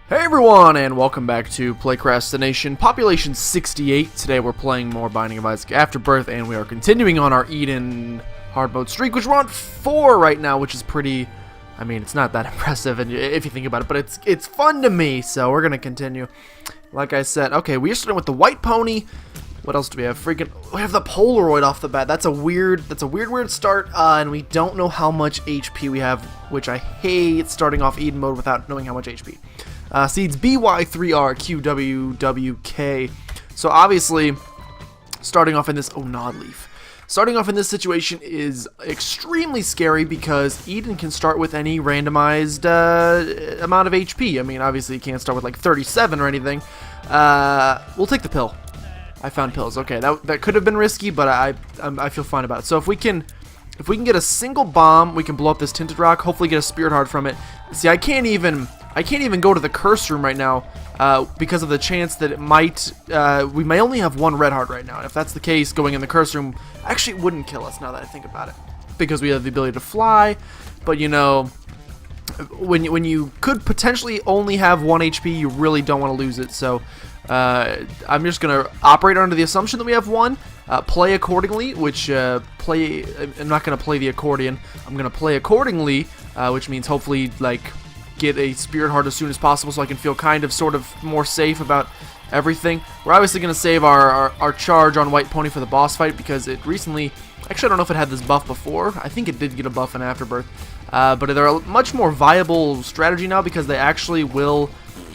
Hey everyone, and welcome back to PlaycrastiNation, population 68. Today we're playing more Binding of Isaac Afterbirth, and we are continuing on our Eden hard mode streak, which we're on 4 right now, which is pretty, I mean, it's not that impressive if you think about it, but it's fun to me, so we're going to continue. Like I said, okay, we're starting with the white pony. What else do we have? We have the Polaroid off the bat. That's a weird start, and we don't know how much HP we have, which I hate starting off Eden mode without knowing how much HP. Seeds BY3R QWWK. So obviously, starting off in this Starting off in this situation is extremely scary because Eden can start with any randomized amount of HP. I mean, obviously you can't start with like 37 or anything. We'll take the pill. I found pills. Okay, that could have been risky, but I feel fine about it. So if we can get a single bomb, we can blow up this tinted rock. Hopefully get a spirit heart from it. See, I can't even go to the curse room right now because of the chance that it might. We may only have one red heart right now. And if that's the case, going in the curse room actually wouldn't kill us. Now that I think about it, because we have the ability to fly. But you know, when you could potentially only have 1 HP, you really don't want to lose it. So I'm just gonna operate under the assumption that we have 1. Play accordingly, which I'm not gonna play the accordion. I'm gonna play accordingly, which means hopefully like get a spirit heart as soon as possible so I can feel kind of sort of more safe about everything. We're obviously going to save our charge on White Pony for the boss fight because it recently, actually I don't know if it had this buff before. I think it did get a buff in Afterbirth, but they're a much more viable strategy now because they actually will.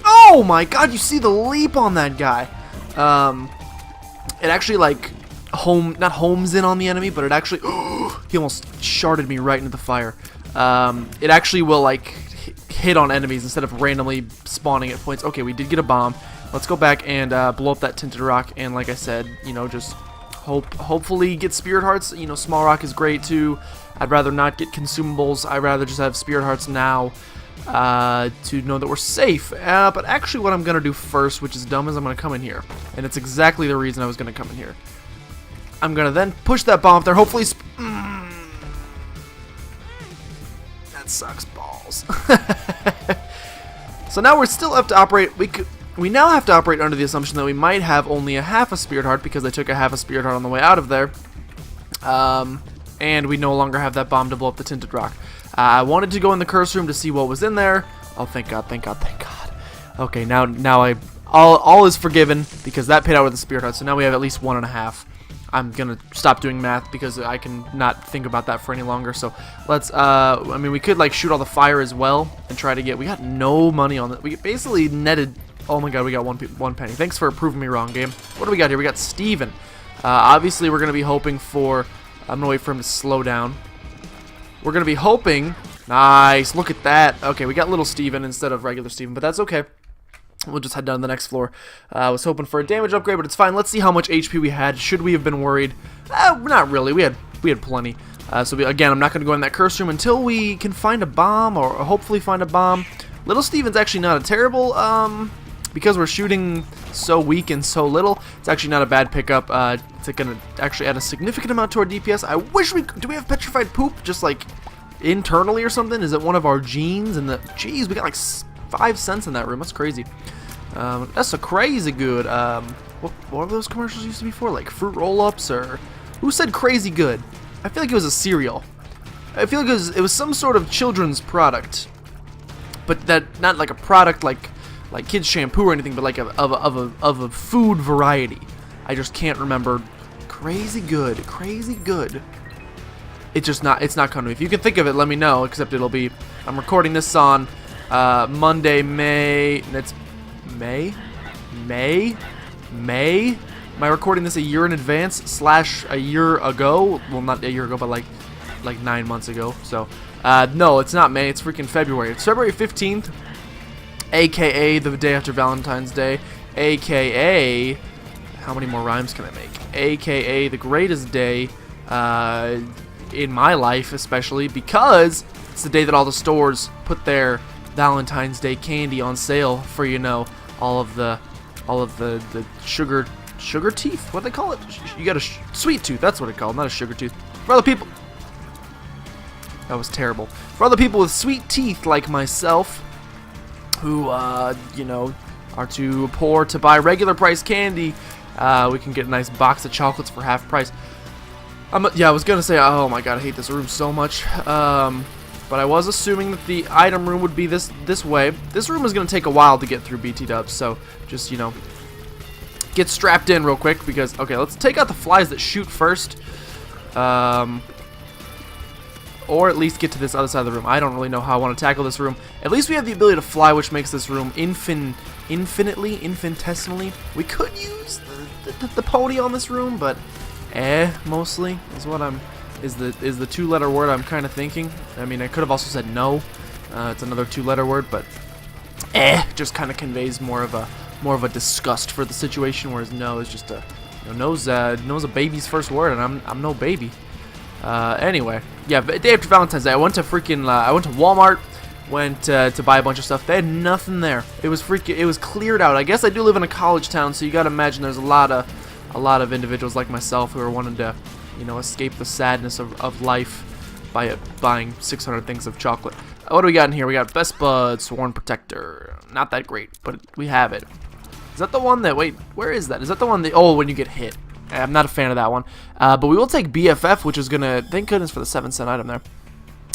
Oh my god, you see the leap on that guy. It actually like not homes in on the enemy, but it actually he almost sharded me right into the fire. It actually will like hit on enemies instead of randomly spawning at points. Okay, we did get a bomb. Let's go back and blow up that tinted rock, and like I said, you know, just hopefully get spirit hearts. You know, small rock is great too. I'd rather not get consumables. I'd rather just have spirit hearts now to know that we're safe. But actually what I'm gonna do first, which is dumb, is I'm gonna come in here, and it's exactly the reason I was gonna come in here. I'm gonna then push that bomb up there, hopefully that sucks balls. So now we're still up to operate. We now have to operate under the assumption that we might have only a half a spirit heart because I took a half a spirit heart on the way out of there. And we no longer have that bomb to blow up the tinted rock. I wanted to go in the curse room to see what was in there. Oh, thank God, thank God, thank God. Okay, now all is forgiven because that paid out with a spirit heart. So now we have at least 1.5. I'm gonna stop doing math because I can not think about that for any longer. So let's I mean, we could like shoot all the fire as well and try to get. We got no money on that. We basically netted. Oh my god, we got one penny. Thanks for proving me wrong, game. What do we got here? We got Steven. Obviously we're gonna be hoping for. I'm gonna wait for him to slow down. We're gonna be hoping. Nice, look at that. Okay, we got little Steven instead of regular Steven, but that's okay. We'll just head down to the next floor. I was hoping for a damage upgrade, but it's fine. Let's see how much HP we had. Should we have been worried? Not really. We had plenty. Again, I'm not going to go in that curse room until we can find a bomb, or hopefully find a bomb. Little Steven's actually not a terrible, because we're shooting so weak and so little, it's actually not a bad pickup. It's going to actually add a significant amount to our DPS. I wish do we have petrified poop just like internally or something? Is it one of our genes? And geez, we got like 5 cents in that room. That's crazy. That's so crazy good. What were those commercials used to be for? Like fruit roll-ups, or who said crazy good? I feel like it was a cereal. I feel like it was some sort of children's product, but that not like a product like kids shampoo or anything, but like of a food variety. I just can't remember. Crazy good. It's not coming to me. If you can think of it, let me know. Except it'll be. I'm recording this on Monday, May. It's May. Am I recording this a year in advance / a year ago? Well, not a year ago, but like 9 months ago. So no, it's not May. It's freaking February. It's February 15th, aka the day after Valentine's Day, aka how many more rhymes can I make? AKA the greatest day in my life, especially because it's the day that all the stores put their Valentine's Day candy on sale for, you know, all of the sugar teeth. What do they call it? You got a sweet tooth. That's what it's called, not a sugar tooth. For other people, that was terrible. For other people with sweet teeth like myself, who, you know, are too poor to buy regular price candy, we can get a nice box of chocolates for half price. Yeah, I was gonna say, oh my god, I hate this room so much. But I was assuming that the item room would be this way. This room is gonna take a while to get through, BT dubs, so just, you know, get strapped in real quick because, okay, let's take out the flies that shoot first. Or at least get to this other side of the room. I don't really know how I want to tackle this room. At least we have the ability to fly, which makes this room infinitesimally. We could use the pony on this room, but mostly is what is the two-letter word I'm kind of thinking. I mean, I could have also said no. It's another two-letter word, but just kind of conveys more of a disgust for the situation, whereas no is just a, you know, no's a baby's first word, and I'm no baby. Anyway, yeah, day after Valentine's Day, I went to Walmart, went to buy a bunch of stuff. They had nothing there. It was cleared out. I guess I do live in a college town, so you gotta imagine there's a lot of individuals like myself who are wanting to, you know, escape the sadness of life by buying 600 things of chocolate. What do we got in here? We got Best Bud Sworn Protector. Not that great, but we have it. Is that the one that, wait, where is that? Is that the one that, oh, when you get hit? I'm not a fan of that one. But we will take BFF, which is going to, thank goodness for the 7-cent item there.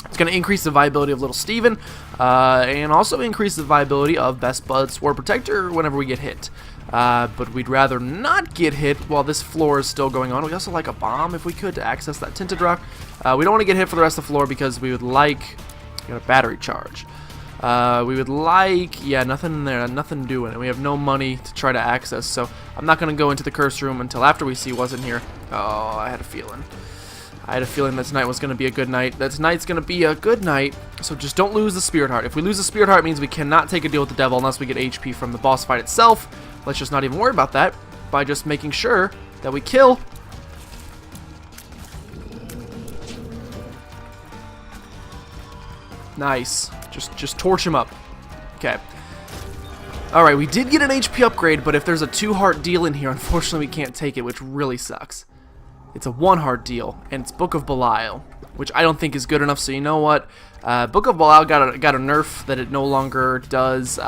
It's going to increase the viability of Little Steven, and also increase the viability of Best Bud Sword Protector whenever we get hit. But we'd rather not get hit while this floor is still going on. We'd also like a bomb, if we could, to access that Tinted Rock. We don't want to get hit for the rest of the floor because we would like, you know, battery charge. We would like, yeah, nothing in there, nothing doing it. We have no money to try to access, so I'm not going to go into the curse room until after we see what's in here. Oh, I had a feeling. That tonight was going to be a good night. That tonight's going to be a good night, so just don't lose the Spirit Heart. If we lose the Spirit Heart, it means we cannot take a deal with the devil unless we get HP from the boss fight itself. Let's just not even worry about that by just making sure that we kill. Nice. Just torch him up. Okay. Alright, we did get an HP upgrade, but if there's a 2-heart deal in here, unfortunately we can't take it, which really sucks. It's a 1-heart deal, and it's Book of Belial, which I don't think is good enough, so you know what? Book of Belial got a nerf that it no longer does,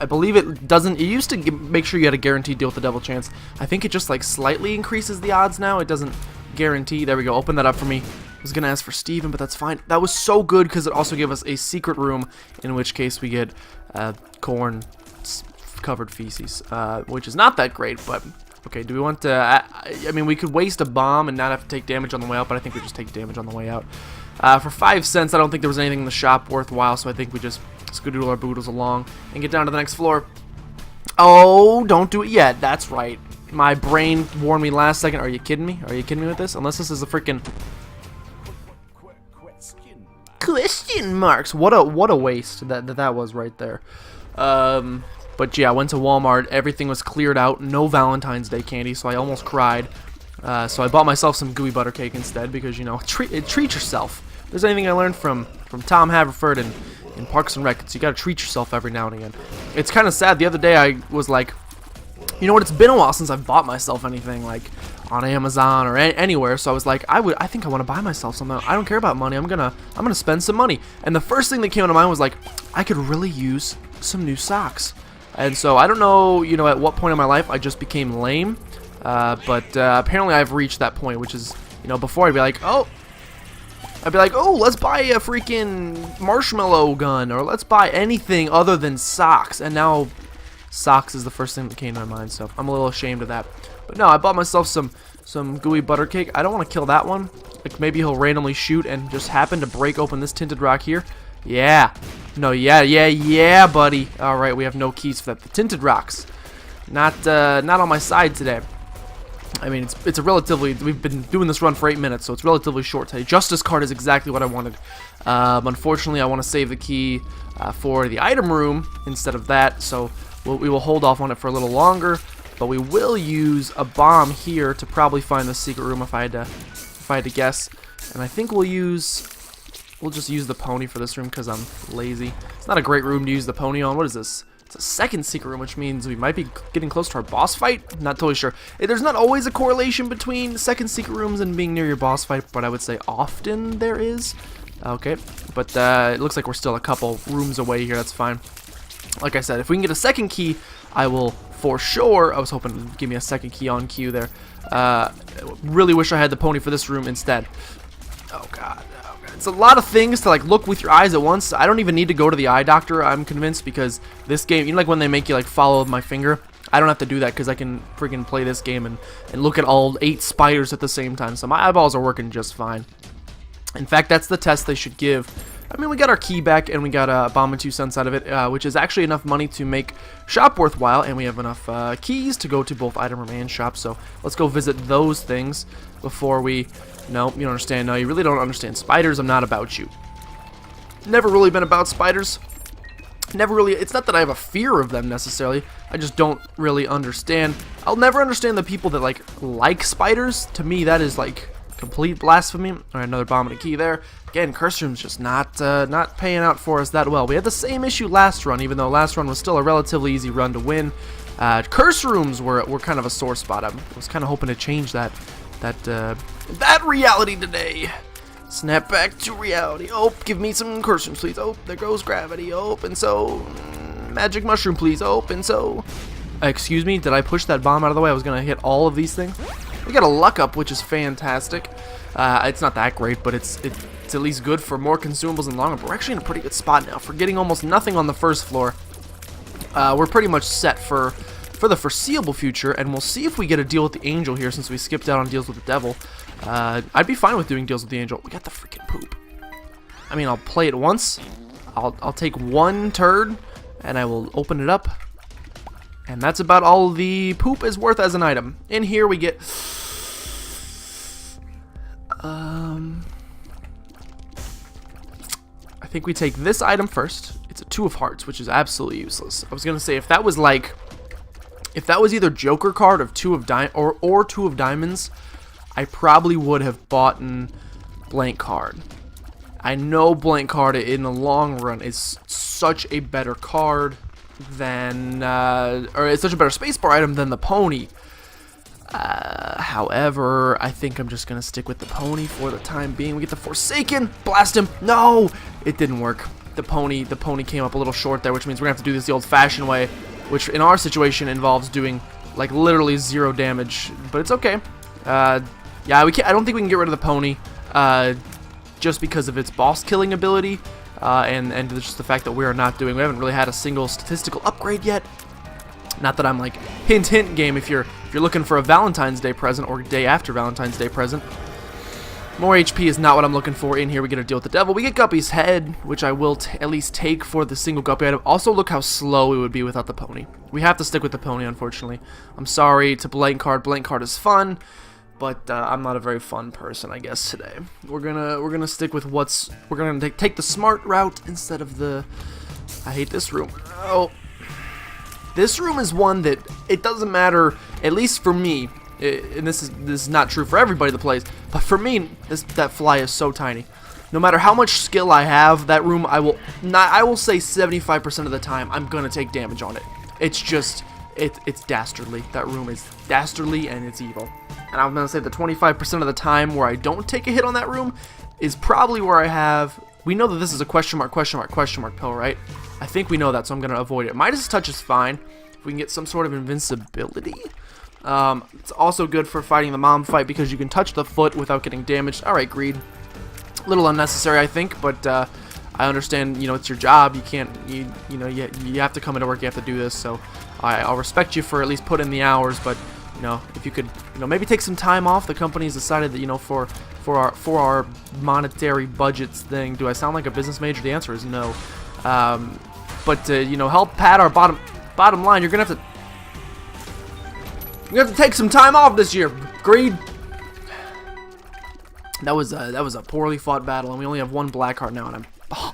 I believe it doesn't. It used to make sure you had a guaranteed deal with the devil chance. I think it just like slightly increases the odds now. It doesn't guarantee. There we go. Open that up for me. I was gonna ask for Steven, but that's fine. That was so good because it also gave us a secret room, in which case we get corn covered feces, which is not that great. But okay, do we want to? I mean, we could waste a bomb and not have to take damage on the way out, but I think we just take damage on the way out. For 5 cents, I don't think there was anything in the shop worthwhile, so I think we just skedoodle our boodles along and get down to the next floor. Oh, don't do it yet. That's right. My brain warned me last second. Are you kidding me? Are you kidding me with this? Unless this is a freaking question marks. What a waste that was right there. But yeah, I went to Walmart. Everything was cleared out. No Valentine's Day candy, so I almost cried. So I bought myself some gooey butter cake instead because, you know, treat yourself. If there's anything I learned from Tom Haverford and in Parks and Rec, you gotta treat yourself every now and again. It's kind of sad. The other day I was like, you know what? It's been a while since I've bought myself anything like on Amazon or anywhere. So I was like, I think I want to buy myself something. I don't care about money. I'm gonna spend some money. And the first thing that came to mind was like, I could really use some new socks. And so I don't know, you know, at what point in my life I just became lame. But apparently I've reached that point, which is, you know, before I'd be like, oh, let's buy a freaking marshmallow gun, or let's buy anything other than socks. And now socks is the first thing that came to my mind, so I'm a little ashamed of that. But no, I bought myself some gooey butter cake. I don't want to kill that one. Like maybe he'll randomly shoot and just happen to break open this tinted rock here. Yeah. No, yeah, buddy. All right, we have no keys for that. The tinted rocks. Not on my side today. I mean, it's a relatively, we've been doing this run for 8 minutes, so it's relatively short today. Justice card is exactly what I wanted. Unfortunately, I want to save the key for the item room instead of that, so we will hold off on it for a little longer. But we will use a bomb here to probably find the secret room if I had to guess. And I think we'll just use the pony for this room because I'm lazy. It's not a great room to use the pony on. What is this? It's a second secret room, which means we might be getting close to our boss fight. Not totally sure. There's not always a correlation between second secret rooms and being near your boss fight, but I would say often there is. Okay, but it looks like we're still a couple rooms away here. That's fine. Like I said, if we can get a second key, I will for sure. I was hoping to give me a second key on cue there. Really wish I had the pony for this room instead. Oh god. It's a lot of things to like look with your eyes at once. I don't even need to go to the eye doctor, I'm convinced, because this game, you know, like when they make you like follow my finger, I don't have to do that because I can freaking play this game and look at all 8 spiders at the same time. So my eyeballs are working just fine. In fact, that's the test they should give. I mean, we got our key back and we got a bomb and 2 cents out of it, which is actually enough money to make shop worthwhile, and we have enough keys to go to both item room and shop. So let's go visit those things before we... No, you don't understand. No, you really don't understand. Spiders, I'm not about you. Never really been about spiders. Never really... It's not that I have a fear of them necessarily. I just don't really understand. I'll never understand the people that like spiders. To me, that is like complete blasphemy. All right, another bomb and a key there. Again, curse room's just not paying out for us that well. We had the same issue last run, even though last run was still a relatively easy run to win. Curse rooms were kind of a sore spot. I was kind of hoping to change that reality today. Snap back to reality. Oh, give me some curse rooms, please. Oh, there goes gravity. Oh, and so magic mushroom, please. Oh, and so excuse me, did I push that bomb out of the way? I was gonna hit all of these things. We got a luck up, which is fantastic. It's not that great, but it's at least good for more consumables and longer. But we're actually in a pretty good spot now. For getting almost nothing on the first floor, we're pretty much set for the foreseeable future, and we'll see if we get a deal with the angel here since we skipped out on deals with the devil. I'd be fine with doing deals with the angel. We got the freaking poop. I mean, I'll play it once. I'll take one turd, and I will open it up. And that's about all the poop is worth as an item. In here we get... I think we take this item first. It's a 2 of hearts, which is absolutely useless. I was going to say, if that was like... If that was either Joker card of 2 of or 2 of diamonds, I probably would have bought an blank card. I know blank card in the long run is such a better card than, or it's such a better spacebar item than the pony. However, I think I'm just gonna stick with the pony for the time being. We get the Forsaken, blast him. No, it didn't work. The pony came up a little short there, which means we're gonna have to do this the old-fashioned way, which in our situation involves doing like literally 0 damage. But it's okay. Yeah, we can't. I don't think we can get rid of the pony, just because of its boss killing ability, and just the fact that we haven't really had a single statistical upgrade yet. Not that I'm like hint game if you're looking for a Valentine's Day present or day after Valentine's Day present. More HP is not what I'm looking for. In here we get a deal with the devil. We get Guppy's head, which I will at least take for the single Guppy item. Also, look how slow it would be without the pony. We have to stick with the pony, unfortunately. I'm sorry to blank card. Blank card is fun, but I'm not a very fun person, I guess, today. We're gonna stick with we're gonna take the smart route instead of the... I hate this room. Oh, this room is one that it doesn't matter, at least for me. And this is not true for everybody that plays, but for me, that fly is so tiny. No matter how much skill I have, that room I will say 75% of the time I'm gonna take damage on it. It's just it's dastardly. That room is dastardly and it's evil. And I'm gonna say the 25% of the time where I don't take a hit on that room is probably where I have. We know that this is a question mark pill, right? I think we know that, so I'm gonna avoid it. Midas touch is fine. If we can get some sort of invincibility. It's also good for fighting the mom fight because you can touch the foot without getting damaged. Alright, greed. A little unnecessary, I think, but I understand, it's your job. You can't, you have to come into work, you have to do this, so I'll respect you for at least putting in the hours, but, if you could, maybe take some time off. The company's decided that, for our monetary budgets thing. Do I sound like a business major? The answer is no. But help pad our bottom line. You're gonna have to take some time off this year. Greed. That was a poorly fought battle, and we only have 1 black heart now, and I'm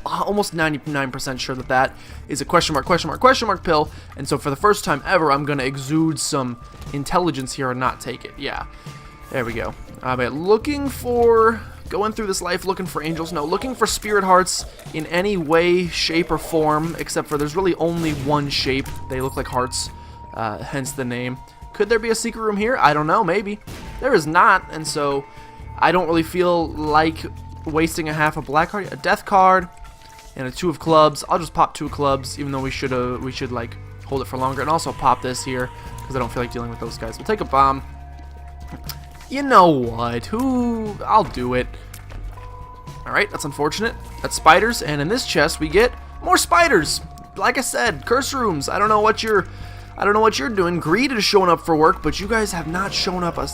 almost 99% sure that is a question mark pill. And so for the first time ever, I'm gonna exude some intelligence here and not take it. Yeah, there we go. But going through this life looking for angels. No, looking for spirit hearts in any way, shape, or form, except for there's really only one shape. They look like hearts, hence the name. Could there be a secret room here? I don't know, maybe. There is not, and so I don't really feel like wasting a half a black card, a death card, and a 2 of clubs. I'll just pop 2 of clubs, even though we should like hold it for longer, and also pop this here because I don't feel like dealing with those guys. We'll take a bomb. You know what? I'll do it. All right, that's unfortunate. That's spiders, and in this chest we get more spiders. Like I said, curse rooms. I don't know what you're doing. Greed is showing up for work, but you guys have not shown up a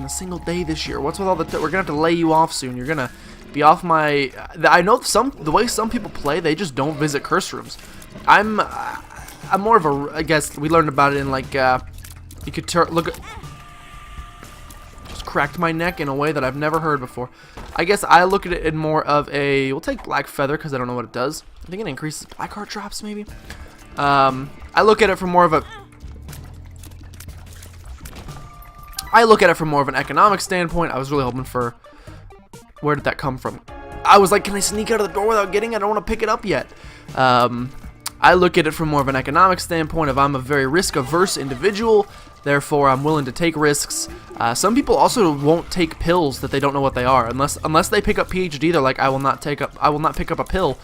single day this year. What's with all the? We're gonna have to lay you off soon. You're gonna be off my. I know the way some people play, they just don't visit curse rooms. I'm more of a. I guess we learned about it in like. You could look at. Just cracked my neck in a way that I've never heard before. I guess I look at it in more of a. We'll take black feather because I don't know what it does. I think it increases black heart drops maybe. I look at it from more of a. I look at it from more of an economic standpoint. I was really hoping for. Where did that come from? I was like, can I sneak out of the door without getting it? I don't want to pick it up yet. I look at it from more of an economic standpoint of I'm a very risk-averse individual, therefore I'm willing to take risks. Some people also won't take pills that they don't know what they are, unless they pick up PhD. They're like, I will not pick up a pill,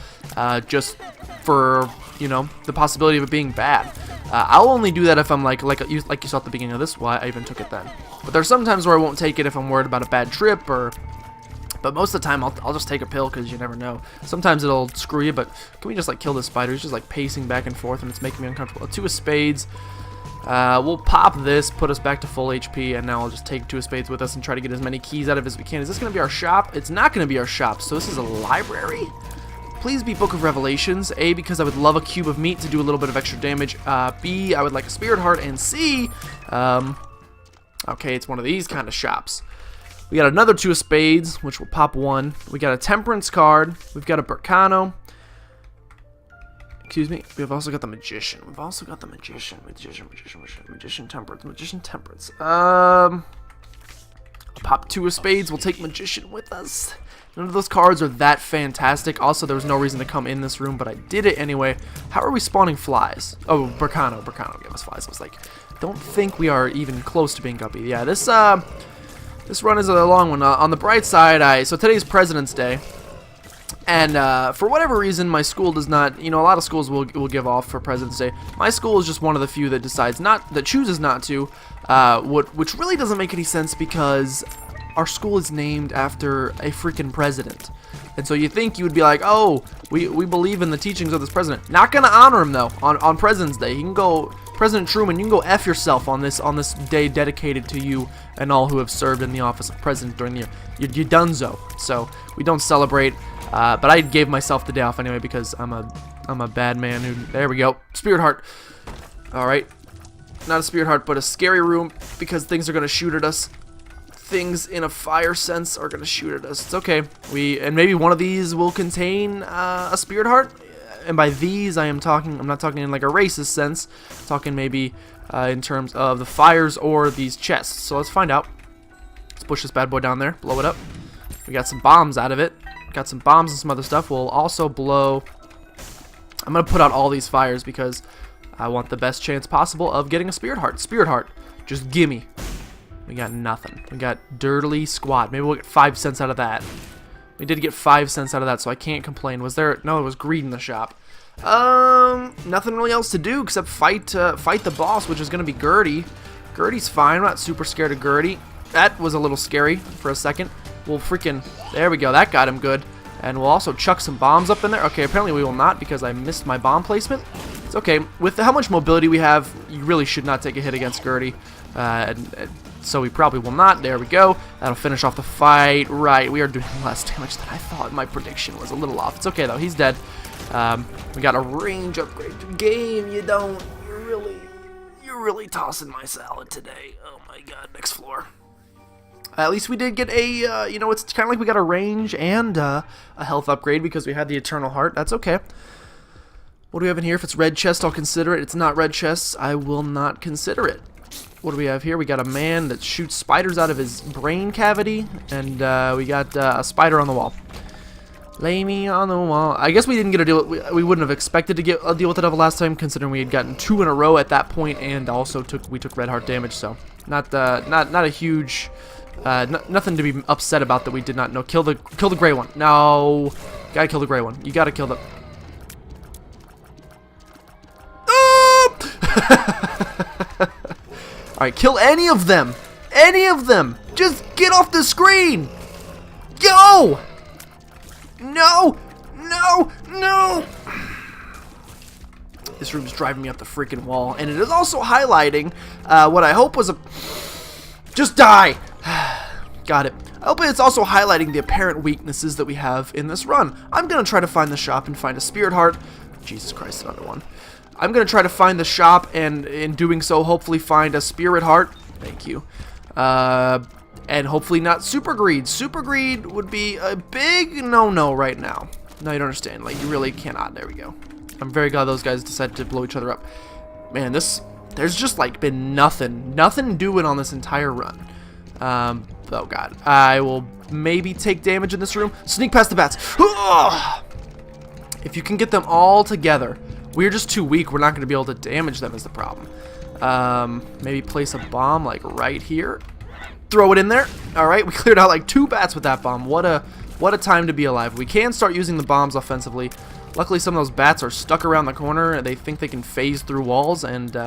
just for the possibility of it being bad. I'll only do that if I'm like you saw at the beginning of this. Why I even took it then. But there's sometimes where I won't take it if I'm worried about a bad trip But most of the time, I'll just take a pill because you never know. Sometimes it'll screw you, but can we just like kill this spider? He's just like pacing back and forth, and it's making me uncomfortable. A 2 of spades. We'll pop this, put us back to full HP, and now I'll just take 2 of spades with us and try to get as many keys out of it as we can. Is this going to be our shop? It's not going to be our shop, so this is a library. Please be Book of Revelations. A, because I would love a cube of meat to do a little bit of extra damage. B, I would like a spirit heart, and C, okay, it's one of these kind of shops. We got another 2 of spades, which will pop 1. We got a temperance card. We've got a Burkano. Excuse me. We've also got the magician. Magician, temperance. I'll pop 2 of spades. We'll take magician with us. None of those cards are that fantastic. Also, there was no reason to come in this room, but I did it anyway. How are we spawning flies? Oh, Burkano gave us flies. I was like, don't think we are even close to being guppy. Yeah, this run is a long one. On the bright side, so today's President's Day, and for whatever reason, my school does not. A lot of schools will give off for President's Day. My school is just one of the few that chooses not to, which really doesn't make any sense because our school is named after a freaking president, and so you think you would be like, oh, we believe in the teachings of this president. Not gonna honor him though on President's Day. He can go. President Truman, you can go F yourself on this day dedicated to you and all who have served in the office of president during the year. You donezo. So we don't celebrate, but I gave myself the day off anyway because I'm a bad man who. There we go. Spirit heart. All right, not a spirit heart, but a scary room because things are gonna shoot at us. Things in a fire sense are gonna shoot at us. It's okay. And maybe one of these will contain a spirit heart. And by these, I'm not talking in like a racist sense. I'm talking maybe in terms of the fires or these chests. So let's find out. Let's push this bad boy down there, blow it up. We got some bombs out of it. Got some bombs and some other stuff. We'll also blow. I'm gonna put out all these fires because I want the best chance possible of getting a spirit heart. Spirit heart, just gimme. We got nothing. We got dirtily squat. Maybe we'll get 5 cents out of that. We did get 5 cents out of that, so I can't complain. Was there? No, it was greed in the shop. Nothing really else to do except fight the boss, which is gonna be Gertie. Gertie's fine. I'm not super scared of Gertie. That was a little scary for a second. We'll freaking. There we go. That got him good. And we'll also chuck some bombs up in there. Okay, apparently we will not because I missed my bomb placement. It's okay. With how much mobility we have, you really should not take a hit against Gertie. So we probably will not. There we go. That'll finish off the fight. Right, we are doing less damage than I thought. My prediction was a little off. It's okay, though. He's dead. We got a range upgrade. Game, you're really tossing my salad today. Oh, my God. Next floor. At least we did get a, it's kind of like we got a range and a health upgrade because we had the Eternal Heart. That's okay. What do we have in here? If it's red chest, I'll consider it. It's not red chests. I will not consider it. What do we have here? We got a man that shoots spiders out of his brain cavity, and we got a spider on the wall. Lay me on the wall. I guess we didn't get a deal. We wouldn't have expected to get a deal with the devil last time, considering we had gotten 2 in a row at that point, and also we took red heart damage. So not a huge Nothing to be upset about that we did not know. Kill the gray one. No. Gotta kill the gray one. You gotta kill the... Alright, kill any of them. Any of them. Just get off the screen. Go! No! No! No! This room's driving me up the freaking wall. And it is also highlighting what I hope was a... Just die! Got it. I hope it's also highlighting the apparent weaknesses that we have in this run. I'm going to try to find the shop and find a spirit heart. Jesus Christ, another one. I'm going to try to find the shop and in doing so hopefully find a spirit heart. Thank you. And hopefully not super greed. Super greed would be a big no-no right now. No, you don't understand. Like, you really cannot. There we go. I'm very glad those guys decided to blow each other up. Man, there's just like been nothing doing on this entire run. Oh god. I will maybe take damage in this room. Sneak past the bats. If you can get them all together. We're just too weak. We're not going to be able to damage them is the problem. Maybe place a bomb like right here. Throw it in there. Alright, we cleared out like 2 bats with that bomb. What a time to be alive. We can start using the bombs offensively. Luckily, some of those bats are stuck around the corner, and they think they can phase through walls, and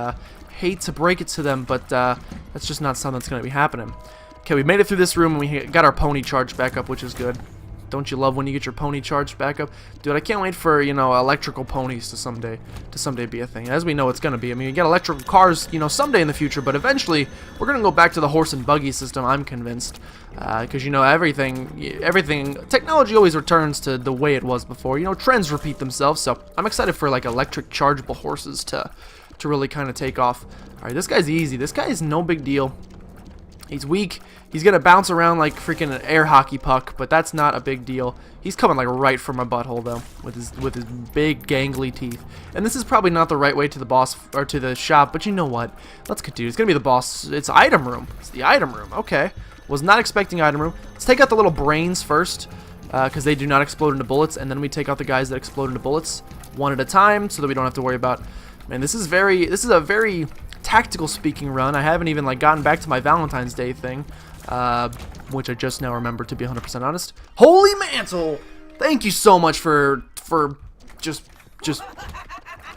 hate to break it to them, but that's just not something that's going to be happening. Okay, we made it through this room, and we got our pony charged back up, which is good. Don't you love when you get your pony charged back up? Dude, I can't wait for, you know, electrical ponies to someday be a thing. As we know it's going to be. I mean, you get electrical cars, you know, someday in the future, but eventually we're going to go back to the horse and buggy system, I'm convinced. Because, you know, everything, technology always returns to the way it was before. You know, trends repeat themselves, so I'm excited for, like, electric chargeable horses to really kind of take off. Alright, this guy's easy. This guy is no big deal. He's weak. He's going to bounce around like freaking an air hockey puck, but that's not a big deal. He's coming like right for my butthole, though, with his big gangly teeth. And this is probably not the right way to the boss, or to the shop, but you know what? Let's continue. It's going to be the boss. It's item room. It's the item room. Okay. Was not expecting item room. Let's take out the little brains first, because they do not explode into bullets, and then we take out the guys that explode into bullets one at a time, so that we don't have to worry about... Man, this is a very tactical speaking run. I haven't even like gotten back to my Valentine's Day thing, which I just now remember, to be 100% honest. Holy mantle! Thank you so much for just.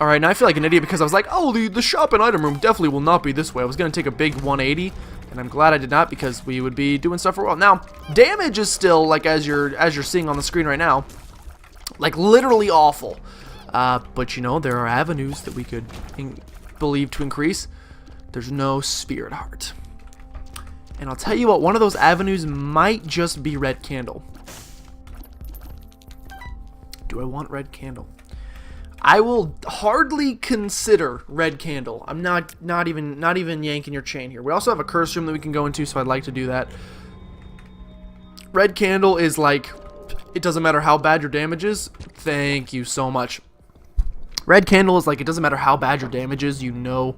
All right, now I feel like an idiot because I was like, oh, the shop and item room definitely will not be this way. I was gonna take a big 180, and I'm glad I did not, because we would be doing stuff for a while. Now, damage is still like as you're seeing on the screen right now, like literally awful. But you know, there are avenues that we could believe to increase. There's no spirit heart. And I'll tell you what, one of those avenues might just be red candle. Do I want red candle? I will hardly consider red candle. I'm not even yanking your chain here. We also have a curse room that we can go into, so I'd like to do that. Red candle is like, it doesn't matter how bad your damage is. Thank you so much. Red candle is like, it doesn't matter how bad your damage is, you know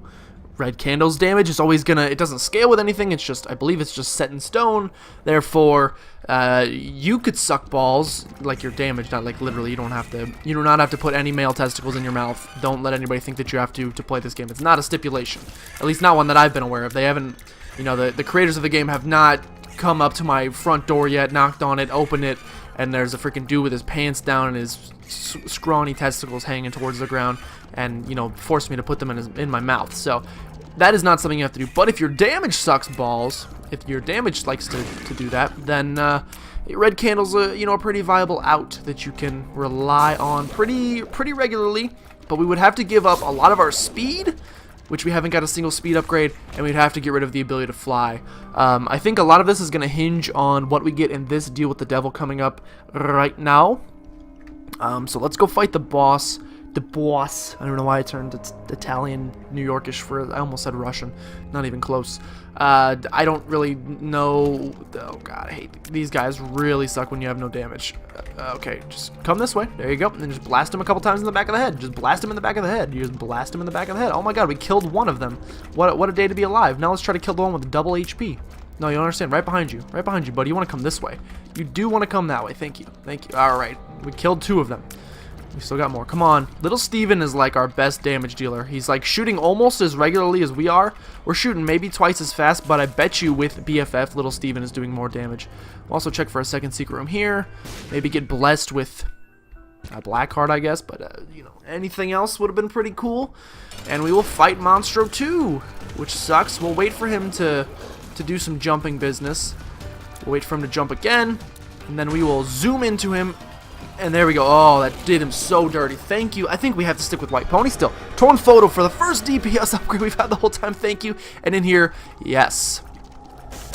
red candle's damage is always gonna, it doesn't scale with anything, it's just, I believe it's just set in stone, therefore, you could suck balls, like your damage, not like literally, you do not have to put any male testicles in your mouth. Don't let anybody think that you have to play this game. It's not a stipulation, at least not one that I've been aware of. They haven't, you know, the creators of the game have not come up to my front door yet, knocked on it, opened it, and there's a freaking dude with his pants down and his scrawny testicles hanging towards the ground, and, you know, forced me to put them in my mouth. So that is not something you have to do. But if your damage sucks balls, if your damage likes to do that, then red candle's a, you know, a pretty viable out that you can rely on pretty regularly. But we would have to give up a lot of our speed, which we haven't got a single speed upgrade, and we'd have to get rid of the ability to fly. I think a lot of this is going to hinge on what we get in this deal with the devil coming up right now. So let's go fight the boss. I don't know why I turned Italian, New Yorkish for, I almost said Russian. Not even close. I don't really know. Oh god, I hate these guys. Really suck when you have no damage. Okay, just come this way. There you go. And then just blast him a couple times in the back of the head. Just blast him in the back of the head. You just blast him in the back of the head. Oh my god, we killed one of them. What a day to be alive. Now let's try to kill the one with double HP. No, you don't understand. Right behind you. Right behind you, buddy. You want to come this way. You do want to come that way. Thank you. Thank you. Alright. We killed 2 of them. We still got more. Come on. Little Steven is like our best damage dealer. He's like shooting almost as regularly as we are. We're shooting maybe twice as fast, but I bet you with BFF, Little Steven is doing more damage. We'll also check for a second secret room here. Maybe get blessed with a black card, I guess, but you know, anything else would have been pretty cool. And we will fight Monstro 2, which sucks. We'll wait for him to do some jumping business. We'll wait for him to jump again, and then we will zoom into him. And there we go. Oh, that did him so dirty. Thank you. I think we have to stick with White Pony still. Torn Photo for the first DPS upgrade we've had the whole time. Thank you. And in here, yes.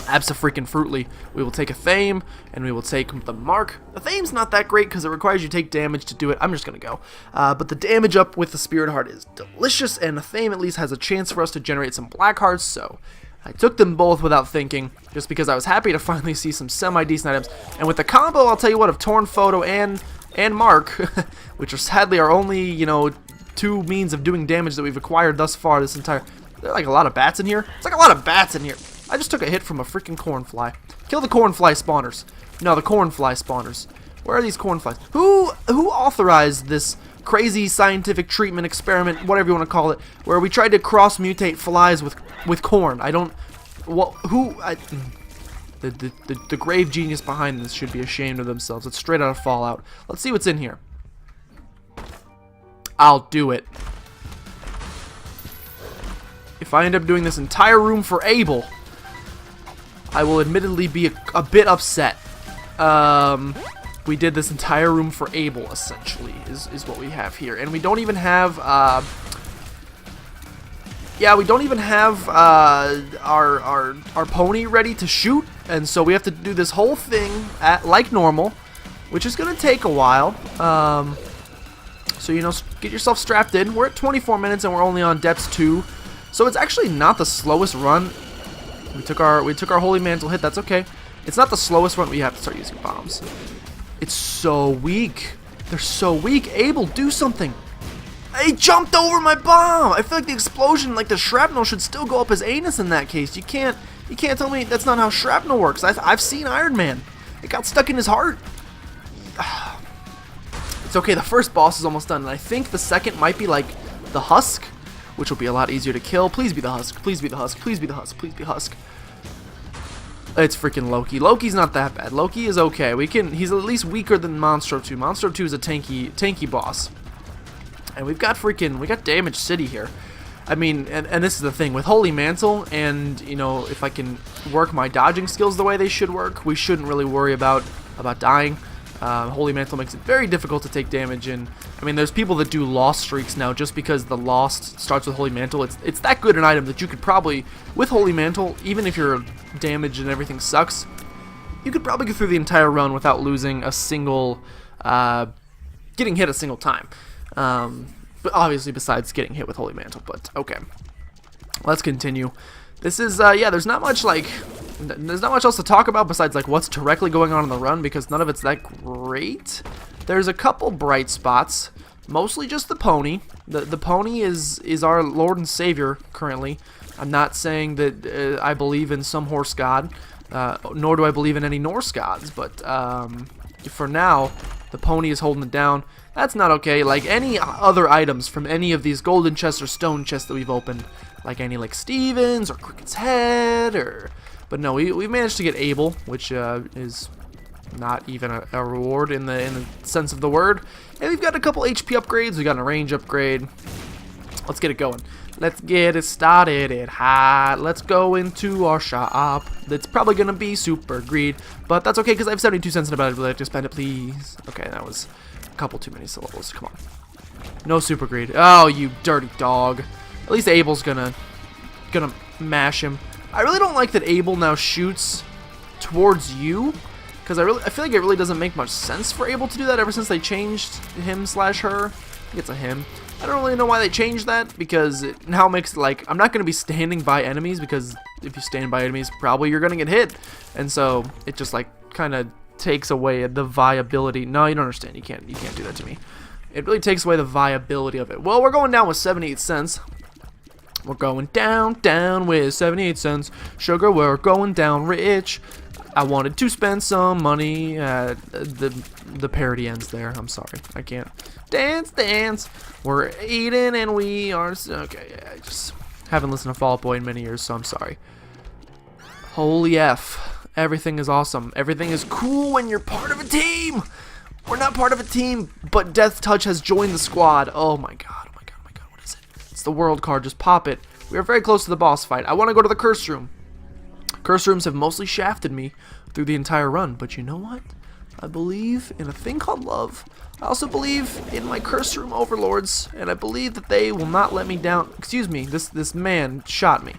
Abso-freaking-fruitly. We will take a Thame, and we will take the Mark. The Thame's not that great because it requires you to take damage to do it. I'm just going to go. But the damage up with the Spirit Heart is delicious, and the Thame at least has a chance for us to generate some Black Hearts, so I took them both without thinking, just because I was happy to finally see some semi-decent items. And with the combo, I'll tell you what, of Torn Photo and Mark, which are sadly our only, you know, two means of doing damage that we've acquired thus far this entire... There are like a lot of bats in here. It's like a lot of bats in here. I just took a hit from a freaking cornfly. Kill the cornfly spawners. No, the cornfly spawners. Where are these cornflies? Who authorized this crazy scientific treatment experiment, whatever you want to call it, where we tried to cross-mutate flies with corn? I don't... What? Who... The grave genius behind this should be ashamed of themselves. It's straight out of Fallout. Let's see what's in here. I'll do it. If I end up doing this entire room for Abel, I will admittedly be a bit upset. We did this entire room for Abel, essentially, is what we have here. And we don't even have, yeah, we don't even have our pony ready to shoot. And so we have to do this whole thing like normal, which is going to take a while. So, you know, get yourself strapped in. We're at 24 minutes and we're only on depths 2. So it's actually not the slowest run. We took our Holy Mantle hit. That's okay. It's not the slowest run. We have to start using bombs. It's so weak. They're so weak. Abel, do something. He jumped over my bomb. I feel like the explosion, like the shrapnel, should still go up his anus in that case. You can't tell me that's not how shrapnel works. I've seen Iron Man. It got stuck in his heart. It's okay. The first boss is almost done, and I think the second might be like the Husk, which will be a lot easier to kill. Please be the Husk. Please be the Husk. Please be the Husk. Please be Husk. It's freaking Loki. Loki's not that bad. Loki is okay. He's at least weaker than Monstro 2. Monstro 2 is a tanky boss. And we got Damage City here. I mean, and this is the thing with Holy Mantle, and you know, if I can work my dodging skills the way they should work, we shouldn't really worry about dying. Holy Mantle makes it very difficult to take damage, and I mean, there's people that do Lost streaks now just because the Lost starts with Holy Mantle. It's that good an item that you could probably, with Holy Mantle, even if your damage and everything sucks, you could probably go through the entire run without losing a single, getting hit a single time. But obviously besides getting hit with Holy Mantle, but okay. Let's continue. This is, yeah, there's not much else to talk about besides, like, what's directly going on in the run, because none of it's that great. There's a couple bright spots, mostly just the pony. The pony is our Lord and Savior currently. I'm not saying that I believe in some horse god, nor do I believe in any Norse gods, but for now, the pony is holding it down. That's not okay. Like any other items from any of these golden chests or stone chests that we've opened, like any like Stevens or Cricket's Head, but no, we managed to get Abel, which is not even a reward in the sense of the word. And we've got a couple HP upgrades. We got a range upgrade. Let's get it going. Let's get it started at hot. Let's go into our shop. That's probably gonna be super greed, but that's okay because I have 72 cents in it. But I'd like to spend it, please. Okay, that was a couple too many syllables. Come on. No super greed. Oh, you dirty dog. At least Abel's gonna mash him. I really don't like that Abel now shoots towards you, because I feel like it really doesn't make much sense for Abel to do that ever since they changed him/her. I think it's a him. I don't really know why they changed that, because it now makes it like I'm not going to be standing by enemies, because if you stand by enemies, probably you're going to get hit. And so it just like kind of takes away the viability. No, you don't understand. You can't do that to me. It really takes away the viability of it. Well, we're going down with 78 cents. We're going down with 78 cents. Sugar, we're going down rich. I wanted to spend some money. The parody ends there. I'm sorry. I can't. Dance. We're eating and we are... Okay, I just haven't listened to Fall Out Boy in many years, so I'm sorry. Holy F. Everything is awesome. Everything is cool when you're part of a team. We're not part of a team, but Death Touch has joined the squad. Oh my god. What is it? It's the world card. Just pop it. We are very close to the boss fight. I want to go to the curse room. Curse rooms have mostly shafted me through the entire run, but you know what? I believe in a thing called love. I also believe in my curse room overlords, and I believe that they will not let me down. Excuse me, this man shot me.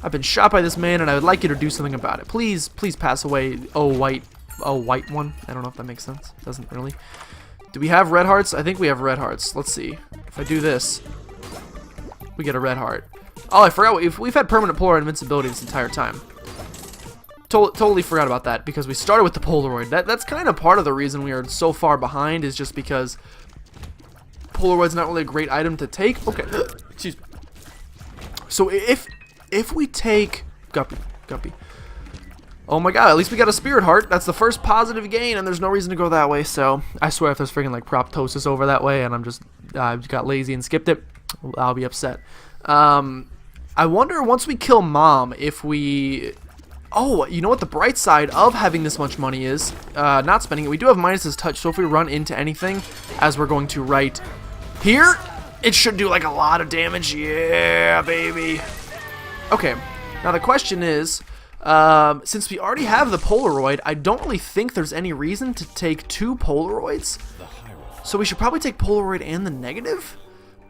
I've been shot by this man, and I would like you to do something about it. Please pass away, oh white one. I don't know if that makes sense. Doesn't really. Do we have red hearts? I think we have red hearts. Let's see. If I do this, we get a red heart. Oh, I forgot. We've had permanent Polaroid invincibility this entire time. Totally forgot about that because we started with the Polaroid. That's kind of part of the reason we are so far behind is just because Polaroid's not really a great item to take. Okay, excuse me. So if we take Guppy. Oh my god, at least we got a Spirit Heart. That's the first positive gain, and there's no reason to go that way. So I swear if there's freaking like Proptosis over that way, and I got lazy and skipped it, I'll be upset. I wonder once we kill Mom if we... Oh, you know what the bright side of having this much money is? Not spending it. We do have Midas's touch, so if we run into anything, as we're going to right here, it should do like a lot of damage. Yeah, baby. Okay, now the question is, since we already have the Polaroid, I don't really think there's any reason to take 2 Polaroids. So we should probably take Polaroid and the negative?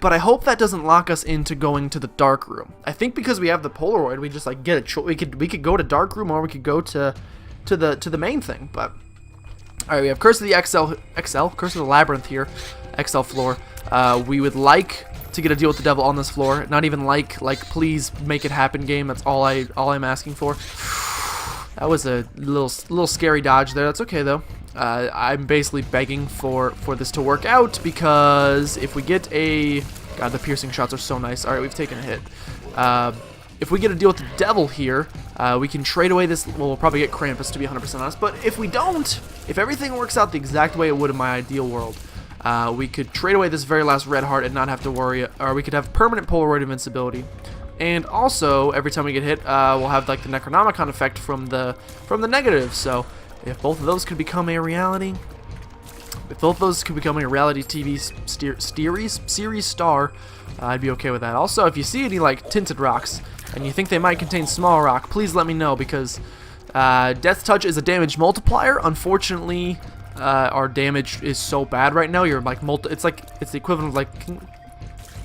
But I hope that doesn't lock us into going to the dark room. I think because we have the Polaroid, we just like get a choice. We could go to dark room or we could go to the main thing. But all right, we have Curse of the Curse of the Labyrinth here, XL floor. We would like to get a deal with the devil on this floor. Not even like please make it happen game. That's all I'm asking for. That was a little scary dodge there. That's okay though. I'm basically begging for this to work out because if we get a... God, the piercing shots are so nice. Alright, we've taken a hit. If we get a deal with the devil here, we can trade away this... Well, we'll probably get Krampus to be 100% honest, but if we don't, if everything works out the exact way it would in my ideal world, we could trade away this very last red heart and not have to worry, or we could have permanent Polaroid invincibility. And also, every time we get hit, we'll have like the Necronomicon effect from the negative, so... If both of those could become a reality, TV series star, I'd be okay with that. Also, if you see any like tinted rocks and you think they might contain small rock, please let me know because Death Touch is a damage multiplier. Unfortunately, our damage is so bad right now. You're like it's the equivalent of like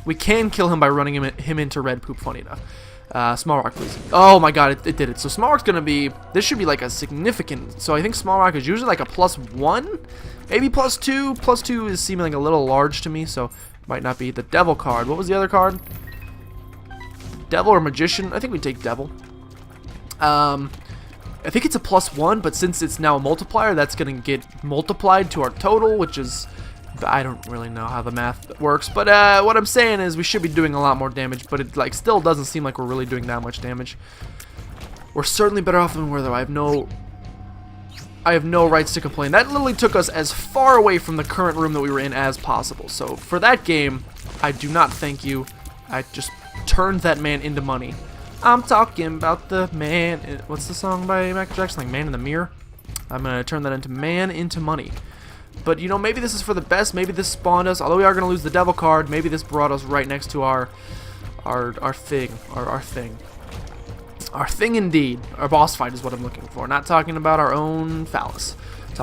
we can kill him by running him into red poop. Funny enough. Small rock, please. Oh my god, it did it. So small rock's gonna be... This should be like a significant... So I think small rock is usually like a +1? Maybe +2? +2 is seeming like a little large to me, so might not be. The devil card. What was the other card? Devil or magician? I think we take devil. I think it's a +1, but since it's now a multiplier, that's gonna get multiplied to our total, which is... I don't really know how the math works, but what I'm saying is we should be doing a lot more damage, but it like still doesn't seem like we're really doing that much damage. We're certainly better off than we were, though. I have no rights to complain. That literally took us as far away from the current room that we were in as possible. So for that game, I do not thank you. I just turned that man into money. I'm talking about the man. What's the song by Michael Jackson? Like Man in the Mirror. I'm gonna turn that into man into money. But, you know, maybe this is for the best. Maybe this spawned us. Although we are going to lose the devil card, maybe this brought us right next to our thing. Our thing. Our thing indeed. Our boss fight is what I'm looking for. Not talking about our own phallus. I'm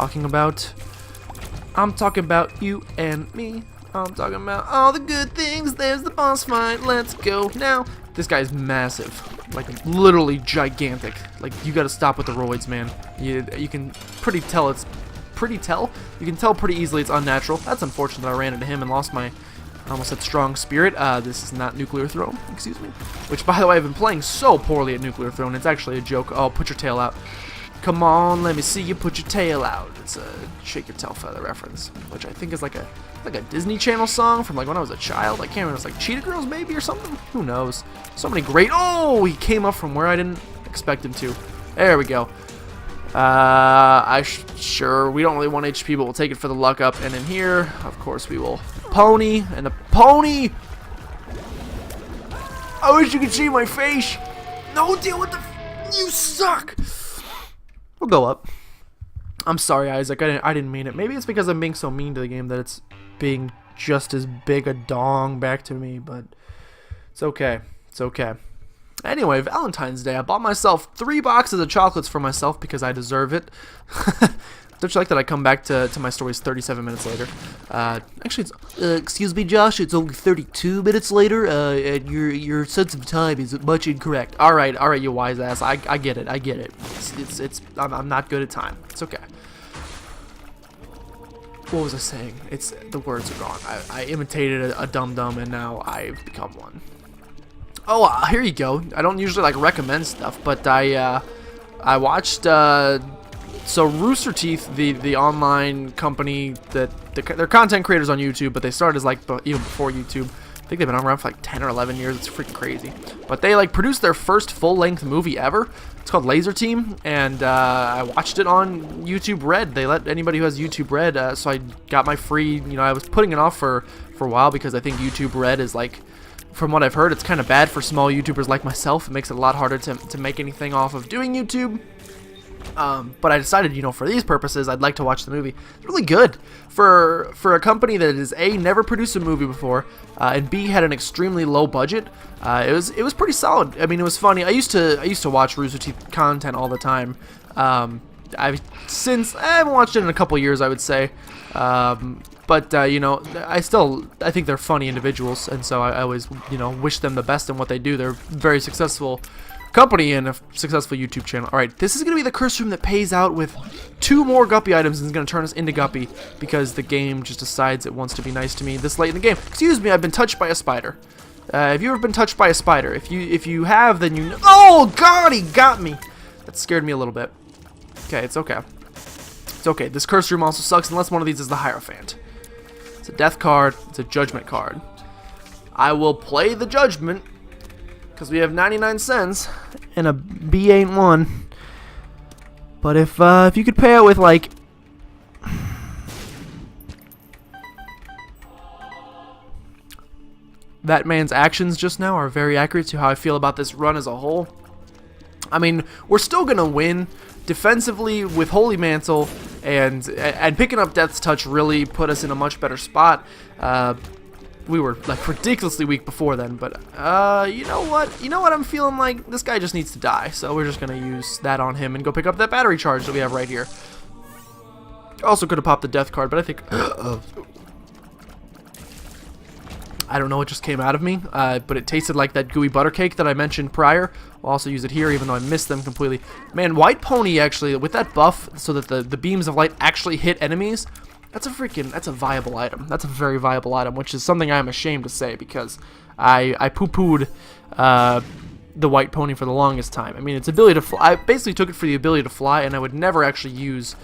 talking about you and me. I'm talking about all the good things. There's the boss fight. Let's go now. This guy's massive. Like, literally gigantic. Like, you got to stop with the roids, man. You can pretty tell it's... You can tell pretty easily it's unnatural. That's unfortunate that I ran into him and lost my... I almost said strong spirit. This is not Nuclear Throne, excuse me. Which, by the way, I've been playing so poorly at Nuclear Throne. It's actually a joke. Oh, put your tail out. Come on, let me see you put your tail out. It's a Shake Your Tail Feather reference, which I think is like a Disney Channel song from like when I was a child. I can't remember. It's like Cheetah Girls maybe or something. Who knows? So many great... Oh, he came up from where I didn't expect him to. There we go. Sure, we don't really want HP, but we'll take it for the luck up. And in here, of course, we will pony. And the pony! I wish you could see my face. No, deal with the... You suck! We'll go up. I'm sorry, Isaac. I didn't mean it. Maybe it's because I'm being so mean to the game that it's being just as big a dong back to me, but it's okay. It's okay. Anyway, Valentine's Day. I bought myself 3 boxes of chocolates for myself because I deserve it. Don't you like that I come back to my stories 37 minutes later? Actually, it's, excuse me, Josh, it's only 32 minutes later, and your sense of time is much incorrect. All right, you wise ass. I get it. I'm not good at time. It's okay. What was I saying? The words are gone. I imitated a dum-dum, and now I've become one. Oh, here you go. I don't usually like recommend stuff, but I watched so Rooster Teeth, the online company that they're content creators on YouTube, but they started as like even before YouTube. I think they've been around for like 10 or 11 years. It's freaking crazy. But they like produced their first full-length movie ever. It's called Laser Team, and I watched it on YouTube Red. They let anybody who has YouTube Red, so I got my free. You know, I was putting it off for a while because I think YouTube Red is like, from what I've heard, it's kind of bad for small YouTubers like myself. It makes it a lot harder to make anything off of doing YouTube. But I decided, you know, for these purposes, I'd like to watch the movie. It's really good for a company that is A, never produced a movie before, and B, had an extremely low budget. It was pretty solid. I mean, it was funny. I used to watch Rooster Teeth content all the time. I haven't watched it in a couple years, I would say. But you know, I think they're funny individuals, and so I always, you know, wish them the best in what they do. They're very successful company and a successful YouTube channel. Alright, this is going to be the curse room that pays out with 2 more Guppy items and is going to turn us into Guppy because the game just decides it wants to be nice to me this late in the game. Excuse me, I've been touched by a spider. Have you ever been touched by a spider? If you have, then you know. Oh god, he got me! That scared me a little bit. Okay, it's okay. It's okay. This curse room also sucks unless one of these is the Hierophant. It's a death card, it's a judgment card. I will play the judgment because we have 99 cents and a B ain't one. But if you could pay it with like that man's actions just now are very accurate to how I feel about this run as a whole. I mean, we're still gonna win defensively with Holy Mantle, and picking up Death's Touch really put us in a much better spot. We were like ridiculously weak before then, but you know what I'm feeling like? This guy just needs to die, so we're just gonna use that on him and go pick up that battery charge that we have right here. Also could have popped the death card, but I think I don't know what just came out of me, but it tasted like that gooey butter cake that I mentioned prior. I'll also use it here, even though I missed them completely. Man, White Pony actually, with that buff, so that the beams of light actually hit enemies, that's a viable item. That's a very viable item, which is something I'm ashamed to say because I poo-pooed the White Pony for the longest time. I mean, its ability to fly, I basically took it for the ability to fly, and I would never actually use.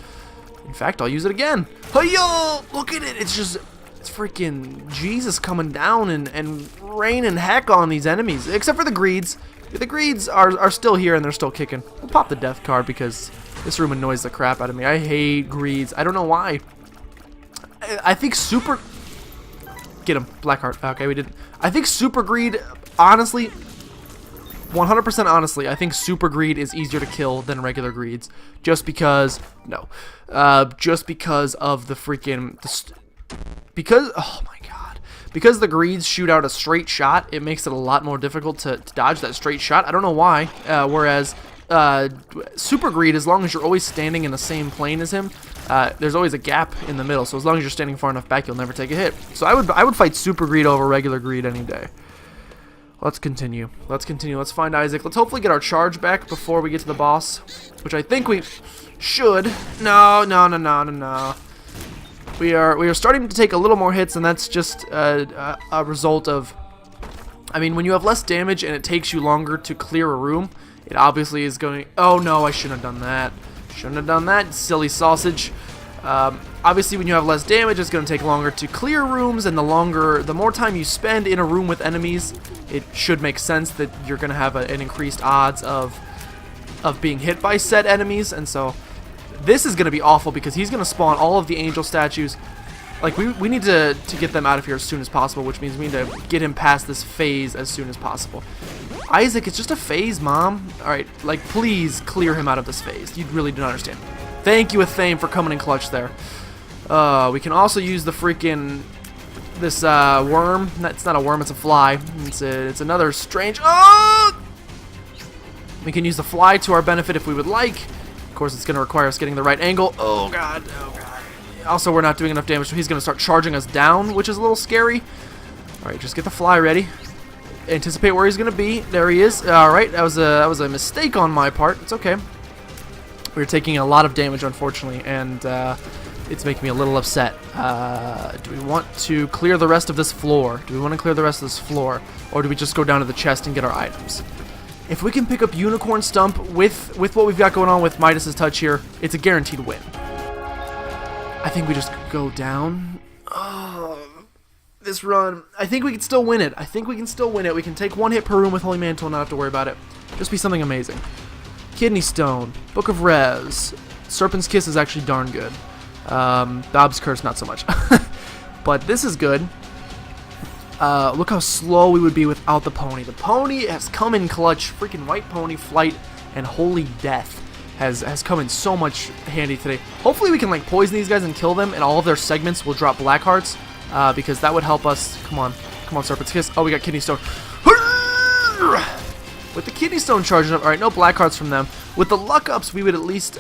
In fact, I'll use it again. Hey-yo! Look at it! It's freaking Jesus coming down and raining heck on these enemies, except for the greeds. The greeds are still here and they're still kicking. We'll pop the death card because this room annoys the crap out of me. I hate greeds. I don't know why. I think super... Get him. Black heart. Okay, we didn't. I think super greed, honestly, 100% honestly, I think super greed is easier to kill than regular greeds. Just because... No. Just because of the freaking... Because... Oh my god. Because the greeds shoot out a straight shot, it makes it a lot more difficult to dodge that straight shot. I don't know why. Whereas... super greed, as long as you're always standing in the same plane as him, there's always a gap in the middle, so as long as you're standing far enough back, you'll never take a hit. So I would fight super greed over regular greed any day. Let's continue. Let's find Isaac. Let's hopefully get our charge back before we get to the boss, which I think we should. No. We are starting to take a little more hits, and that's just a result of, I mean, when you have less damage and it takes you longer to clear a room, it obviously is going... Oh no, I shouldn't have done that. Shouldn't have done that, silly sausage. Obviously, when you have less damage, it's going to take longer to clear rooms, and the more time you spend in a room with enemies, it should make sense that you're going to have an increased odds of being hit by said enemies, and so This is going to be awful because he's going to spawn all of the angel statues. Like, we need to get them out of here as soon as possible, which means we need to get him past this phase as soon as possible. Isaac, it's just a phase, Mom. Alright, like, please clear him out of this phase. You really do not understand. Thank you, Athame, for coming in clutch there. We can also use the freaking... this worm. It's not a worm, it's a fly. It's another strange... Oh! We can use the fly to our benefit if we would like. Of course, it's going to require us getting the right angle. Oh, God. Oh, God. Also, we're not doing enough damage, so he's going to start charging us down, which is a little scary. Alright, just get the fly ready. Anticipate where he's going to be. There he is. Alright, that was a mistake on my part. It's okay. We're taking a lot of damage, unfortunately, and it's making me a little upset. Do we want to clear the rest of this floor? Do we want to clear the rest of this floor? Or do we just go down to the chest and get our items? If we can pick up Unicorn Stump with what we've got going on with Midas's Touch here, it's a guaranteed win. I think we just go down. Oh, this run. I think we can still win it. I think we can still win it. We can take one hit per room with Holy Mantle and not have to worry about it. Just be something amazing. Kidney Stone. Book of Res. Serpent's Kiss is actually darn good. Bob's Curse, not so much. But this is good. Look how slow we would be without the pony. The pony has come in clutch. Freaking White Pony, Flight, and Holy Death has come in so much handy today. Hopefully we can like poison these guys and kill them, and all of their segments will drop black hearts, because that would help us. Come on, Serpent's Kiss. Oh, we got Kidney Stone. With the Kidney Stone charging up, all right, no black hearts from them. With the luck ups, we would at least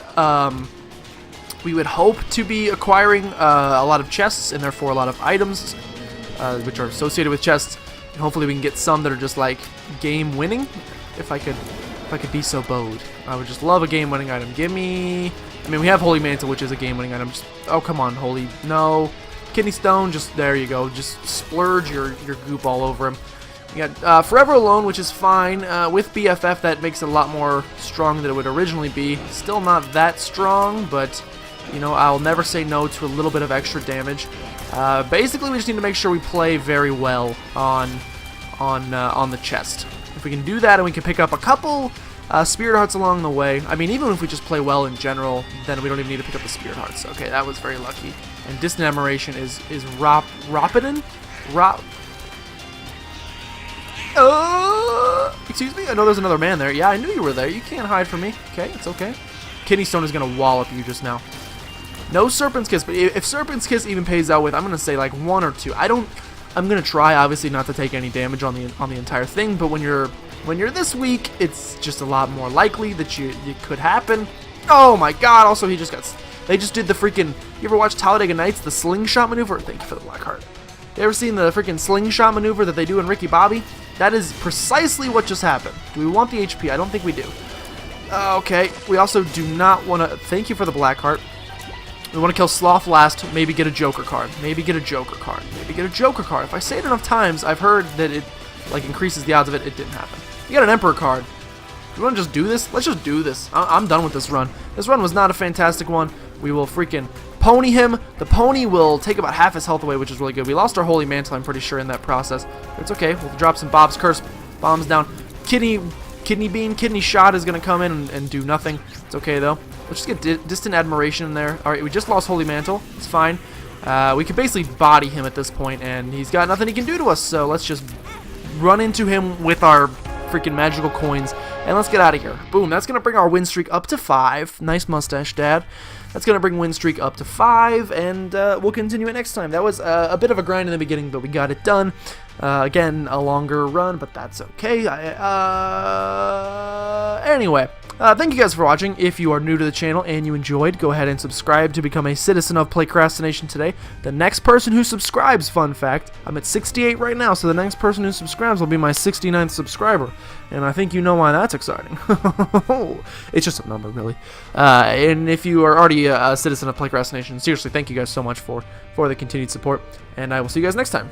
we would hope to be acquiring a lot of chests and therefore a lot of items, which are associated with chests. And hopefully we can get some that are just like game winning. If I could be so bold, I would just love a game-winning item. Give me... I mean, we have Holy Mantle, which is a game-winning item. Just, oh, come on, Holy... No. Kidney Stone, just... There you go. Just splurge your goop all over him. We got Forever Alone, which is fine. With BFF, that makes it a lot more strong than it would originally be. Still not that strong, but, you know, I'll never say no to a little bit of extra damage. Basically, we just need to make sure we play very well on the chest. If we can do that and we can pick up a couple Spirit Hearts along the way, I mean, even if we just play well in general, then we don't even need to pick up the Spirit Hearts. Okay, that was very lucky. And Distant Admiration is Ropiden? Excuse me? I know there's another man there. Yeah, I knew you were there. You can't hide from me. Okay, it's okay. Kidney Stone is going to wallop you just now. No Serpent's Kiss, but if Serpent's Kiss even pays out with, I'm going to say like 1 or 2. I'm gonna try, obviously, not to take any damage on the entire thing, but when you're this weak, it's just a lot more likely that it could happen. Oh my God! Also, they just did the freaking. You ever watch Talladega Nights, the slingshot maneuver? Thank you for the black heart. You ever seen the freaking slingshot maneuver that they do in Ricky Bobby? That is precisely what just happened. Do we want the HP? I don't think we do. Okay. We also do not want to. Thank you for the black heart. We want to kill Sloth last, maybe get a Joker card. Maybe get a Joker card. Maybe get a Joker card. If I say it enough times, I've heard that it like increases the odds of it. It didn't happen. You got an Emperor card. Do you want to just do this? Let's just do this. I'm done with this run. This run was not a fantastic one. We will freaking pony him. The pony will take about half his health away, which is really good. We lost our Holy Mantle, I'm pretty sure, in that process. But it's okay. We'll drop some Bob's Curse bombs down. Kidney Shot is going to come in and do nothing. It's okay, though. Let's just get Distant Admiration in there. Alright, we just lost Holy Mantle. It's fine. We can basically body him at this point, and he's got nothing he can do to us, so let's just run into him with our freaking magical coins, and let's get out of here. Boom, that's going to bring our win streak up to 5. Nice mustache, Dad. That's going to bring win streak up to 5, and we'll continue it next time. That was a bit of a grind in the beginning, but we got it done. Again, a longer run, but that's okay. Anyway, thank you guys for watching. If you are new to the channel and you enjoyed, go ahead and subscribe to become a citizen of PlaycrastiNation today. The next person who subscribes, fun fact, I'm at 68 right now, so the next person who subscribes will be my 69th subscriber. And I think you know why that's exciting. It's just a number, really. And if you are already a citizen of PlaycrastiNation, seriously, thank you guys so much for the continued support. And I will see you guys next time.